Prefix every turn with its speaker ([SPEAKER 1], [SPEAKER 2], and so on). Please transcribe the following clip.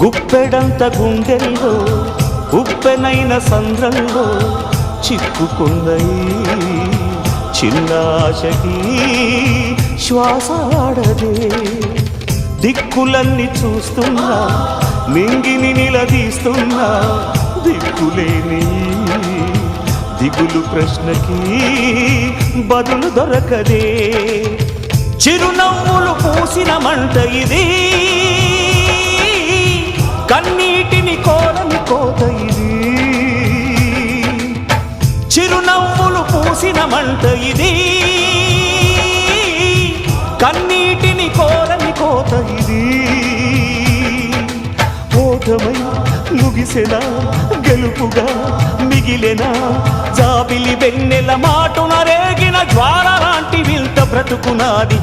[SPEAKER 1] గుప్పెడంత గుండెల్లో ఉప్పెనైన సంద్రంలో చిక్కుకుందయి చిన్నాశకి శ్వాసాడదే దిక్కులన్నీ చూస్తున్నా నింగిని నిలదీస్తున్నా దిక్కులేని దిగులు ప్రశ్నకి బదులు దొరకదే చిరునవ్వులు పూసిన మంట ఇది కన్నీటిని కోరని కోత ఇది చిరునవ్వులు పూసిన మంట ఇది కన్నీటిని కోరని కోత ఇది ఓటమై ముగిసెనా గెలుపుగా మిగిలెనా జాబిలి వెన్నెల మాటున రేగిన జ్వాల లాంటి వింత బ్రతుకునాది